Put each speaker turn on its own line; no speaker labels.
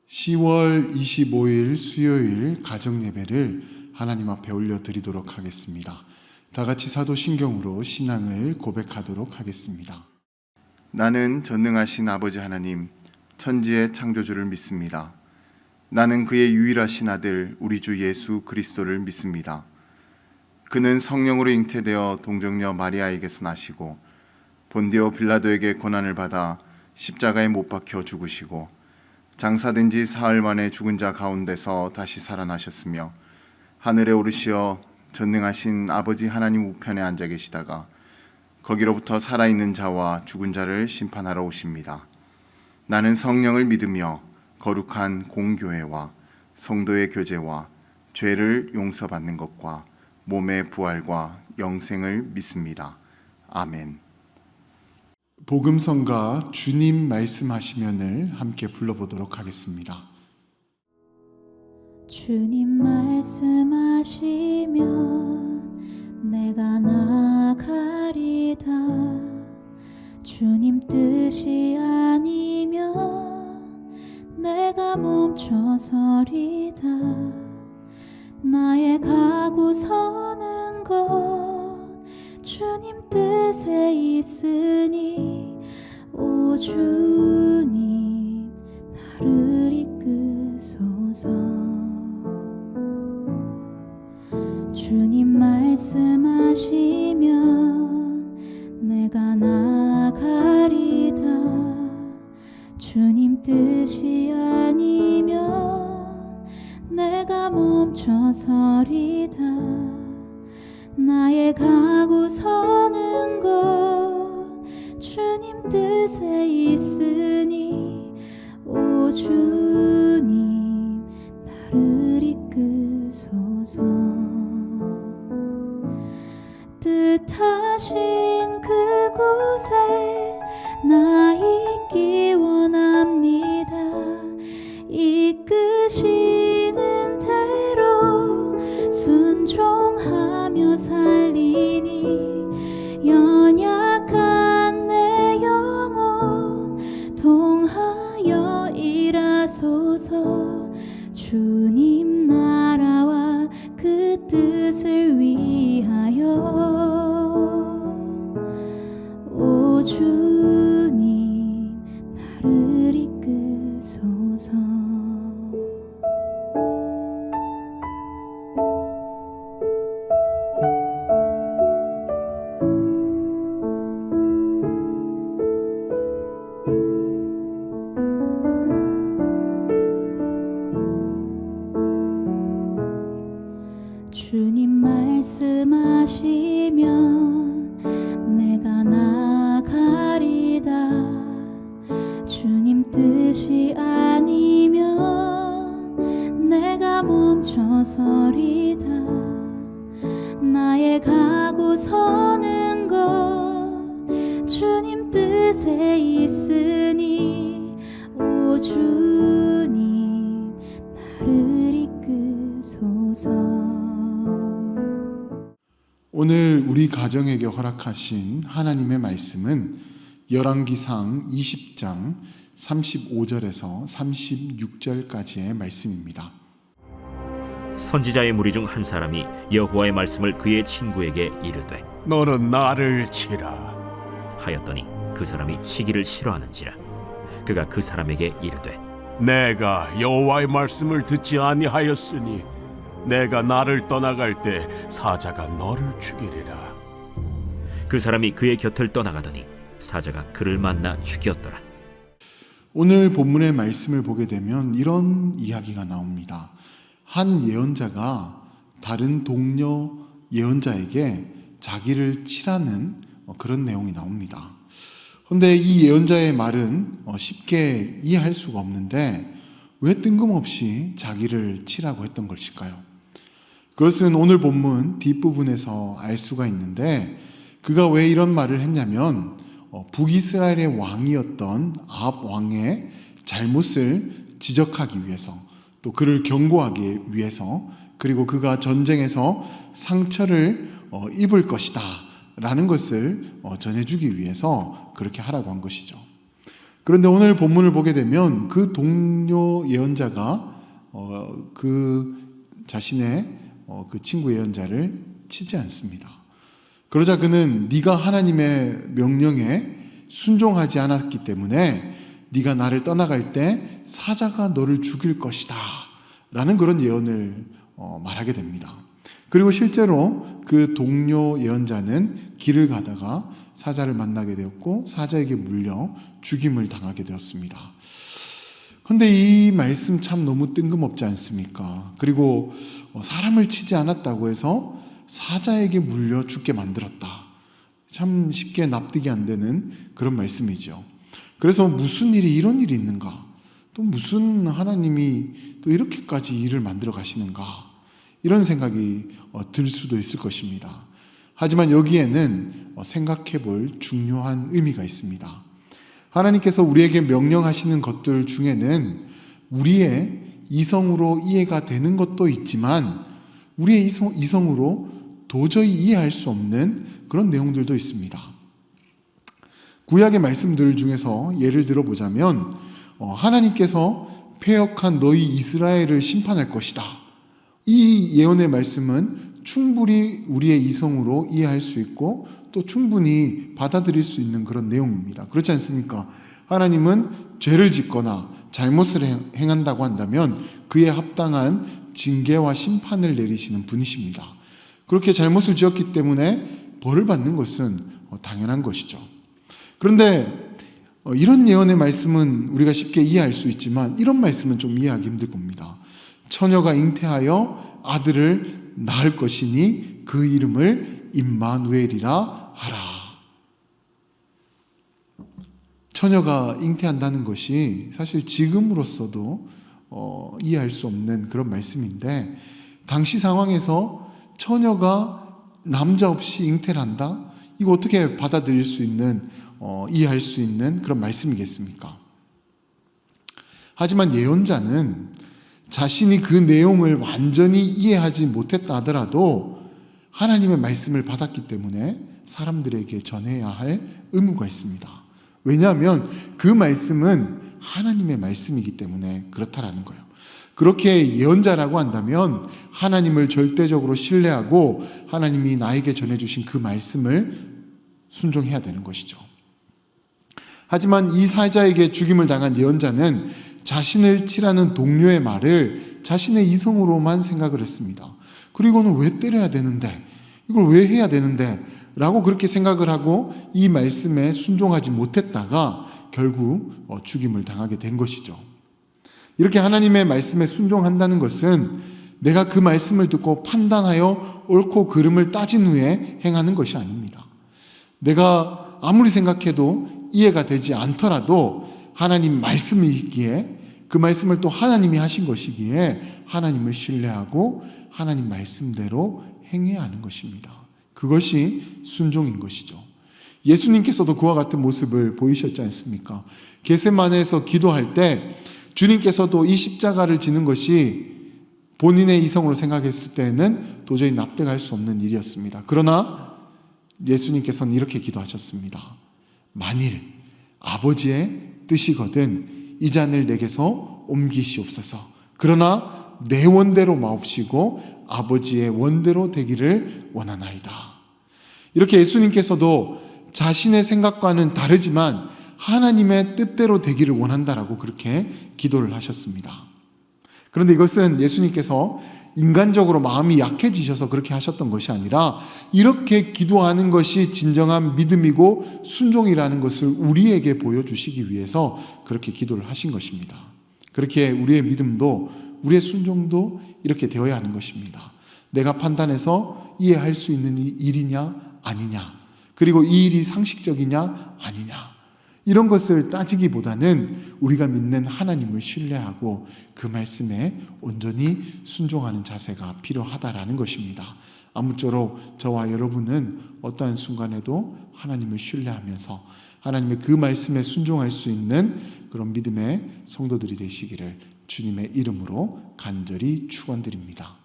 10월 25일 수요일 가정예배를 하나님 앞에 올려드리도록 하겠습니다. 다 같이 사도신경으로 신앙을 고백하도록 하겠습니다. 나는 전능하신 아버지 하나님, 천지의 창조주를 믿습니다. 나는 그의 유일하신 아들 우리 주 예수 그리스도를 믿습니다. 그는 성령으로 잉태되어 동정녀 마리아에게서 나시고 본디오 빌라도에게 고난을 받아 십자가에 못 박혀 죽으시고 장사된 지 사흘 만에 죽은 자 가운데서 다시 살아나셨으며 하늘에 오르시어 전능하신 아버지 하나님 우편에 앉아 계시다가 거기로부터 살아있는 자와 죽은 자를 심판하러 오십니다. 나는 성령을 믿으며 거룩한 공교회와 성도의 교제와 죄를 용서받는 것과 몸의 부활과 영생을 믿습니다. 아멘. 복음성가 주님 말씀하시면을 함께 불러보도록 하겠습니다.
주님 말씀하시면 내가 나가리다. 주님 뜻이 아니면 내가 멈춰서리다. 나의 가고 서는 것 주님 뜻에 있으니 오 주님 나를 이끄소서. 주님 말씀하시면 내가 나가리다. 주님 뜻이 아니면 내가 멈춰서리다. 나의 가고 서는 것 주님 뜻에 있으니 오 주님 나를 이끄소서. 뜻하신 그곳에 나 있기 원합니다. 이끄시는 대로 순종하며 살리니 연약한 내 영혼 통하여 일하소서. 주님 나라와 그 뜻을 위하여 오 주님 나를 이끄소서. 주님 말씀하시면 내가 나가리다. 주님 뜻이 아니면 내가 멈춰서리다. 나의 가고 서는 것 주님 뜻에 있으니 오 주님 나를 이끄소서.
오늘 우리 가정에게 허락하신 하나님의 말씀은 열왕기상 20장 35절에서 36절까지의 말씀입니다.
선지자의 무리 중 한 사람이 여호와의 말씀을 그의 친구에게 이르되
너는 나를 치라
하였더니 그 사람이 치기를 싫어하는지라. 그가 그 사람에게 이르되
내가 여호와의 말씀을 듣지 아니하였으니 내가 나를 떠나갈 때 사자가 너를 죽이리라.
그 사람이 그의 곁을 떠나가더니 사자가 그를 만나 죽였더라.
오늘 본문의 말씀을 보게 되면 이런 이야기가 나옵니다. 한 예언자가 다른 동료 예언자에게 자기를 치라는 그런 내용이 나옵니다. 그런데 이 예언자의 말은 쉽게 이해할 수가 없는데 왜 뜬금없이 자기를 치라고 했던 것일까요? 그것은 오늘 본문 뒷부분에서 알 수가 있는데 그가 왜 이런 말을 했냐면 북이스라엘의 왕이었던 아합 왕의 잘못을 지적하기 위해서, 또 그를 경고하기 위해서, 그리고 그가 전쟁에서 상처를 입을 것이다 라는 것을 전해주기 위해서 그렇게 하라고 한 것이죠. 그런데 오늘 본문을 보게 되면 그 동료 예언자가 그 자신의 그 친구 예언자를 치지 않습니다. 그러자 그는 네가 하나님의 명령에 순종하지 않았기 때문에 네가 나를 떠나갈 때 사자가 너를 죽일 것이다 라는 그런 예언을 말하게 됩니다. 그리고 실제로 그 동료 예언자는 길을 가다가 사자를 만나게 되었고 사자에게 물려 죽임을 당하게 되었습니다. 그런데 이 말씀 참 너무 뜬금없지 않습니까? 그리고 사람을 치지 않았다고 해서 사자에게 물려 죽게 만들었다. 참 쉽게 납득이 안 되는 그런 말씀이죠. 그래서 무슨 일이 이런 일이 있는가? 또 무슨 하나님이 또 이렇게까지 일을 만들어 가시는가? 이런 생각이 들 수도 있을 것입니다. 하지만 여기에는 생각해 볼 중요한 의미가 있습니다. 하나님께서 우리에게 명령하시는 것들 중에는 우리의 이성으로 이해가 되는 것도 있지만 우리의 이성으로 도저히 이해할 수 없는 그런 내용들도 있습니다. 구약의 말씀들 중에서 예를 들어보자면 하나님께서 패역한 너희 이스라엘을 심판할 것이다. 이 예언의 말씀은 충분히 우리의 이성으로 이해할 수 있고 또 충분히 받아들일 수 있는 그런 내용입니다. 그렇지 않습니까? 하나님은 죄를 짓거나 잘못을 행한다고 한다면 그에 합당한 징계와 심판을 내리시는 분이십니다. 그렇게 잘못을 지었기 때문에 벌을 받는 것은 당연한 것이죠. 그런데 이런 예언의 말씀은 우리가 쉽게 이해할 수 있지만 이런 말씀은 좀 이해하기 힘들 겁니다. 처녀가 잉태하여 아들을 낳을 것이니 그 이름을 임마누엘이라 하라. 처녀가 잉태한다는 것이 사실 지금으로서도 이해할 수 없는 그런 말씀인데 당시 상황에서 처녀가 남자 없이 잉태를 한다? 이거 어떻게 받아들일 수 있는 이해할 수 있는 그런 말씀이겠습니까? 하지만 예언자는 자신이 그 내용을 완전히 이해하지 못했다 하더라도 하나님의 말씀을 받았기 때문에 사람들에게 전해야 할 의무가 있습니다. 왜냐하면 그 말씀은 하나님의 말씀이기 때문에 그렇다라는 거예요. 그렇게 예언자라고 한다면 하나님을 절대적으로 신뢰하고 하나님이 나에게 전해주신 그 말씀을 순종해야 되는 것이죠. 하지만 이 사자에게 죽임을 당한 예언자는 자신을 치라는 동료의 말을 자신의 이성으로만 생각을 했습니다. 그리고는 왜 때려야 되는데, 이걸 왜 해야 되는데 라고 그렇게 생각을 하고 이 말씀에 순종하지 못했다가 결국 죽임을 당하게 된 것이죠. 이렇게 하나님의 말씀에 순종한다는 것은 내가 그 말씀을 듣고 판단하여 옳고 그름을 따진 후에 행하는 것이 아닙니다. 내가 아무리 생각해도 이해가 되지 않더라도 하나님 말씀이 있기에 그 말씀을 또 하나님이 하신 것이기에 하나님을 신뢰하고 하나님 말씀대로 행해야 하는 것입니다. 그것이 순종인 것이죠. 예수님께서도 그와 같은 모습을 보이셨지 않습니까? 겟세마네에서 기도할 때 주님께서도 이 십자가를 지는 것이 본인의 이성으로 생각했을 때는 도저히 납득할 수 없는 일이었습니다. 그러나 예수님께서는 이렇게 기도하셨습니다. 만일 아버지의 뜻이거든 이 잔을 내게서 옮기시옵소서. 그러나 내 원대로 마옵시고 아버지의 원대로 되기를 원하나이다. 이렇게 예수님께서도 자신의 생각과는 다르지만 하나님의 뜻대로 되기를 원한다라고 그렇게 기도를 하셨습니다. 그런데 이것은 예수님께서 인간적으로 마음이 약해지셔서 그렇게 하셨던 것이 아니라 이렇게 기도하는 것이 진정한 믿음이고 순종이라는 것을 우리에게 보여주시기 위해서 그렇게 기도를 하신 것입니다. 그렇게 우리의 믿음도 우리의 순종도 이렇게 되어야 하는 것입니다. 내가 판단해서 이해할 수 있는 일이냐 아니냐, 그리고 이 일이 상식적이냐 아니냐, 이런 것을 따지기보다는 우리가 믿는 하나님을 신뢰하고 그 말씀에 온전히 순종하는 자세가 필요하다라는 것입니다. 아무쪼록 저와 여러분은 어떠한 순간에도 하나님을 신뢰하면서 하나님의 그 말씀에 순종할 수 있는 그런 믿음의 성도들이 되시기를 주님의 이름으로 간절히 축원드립니다.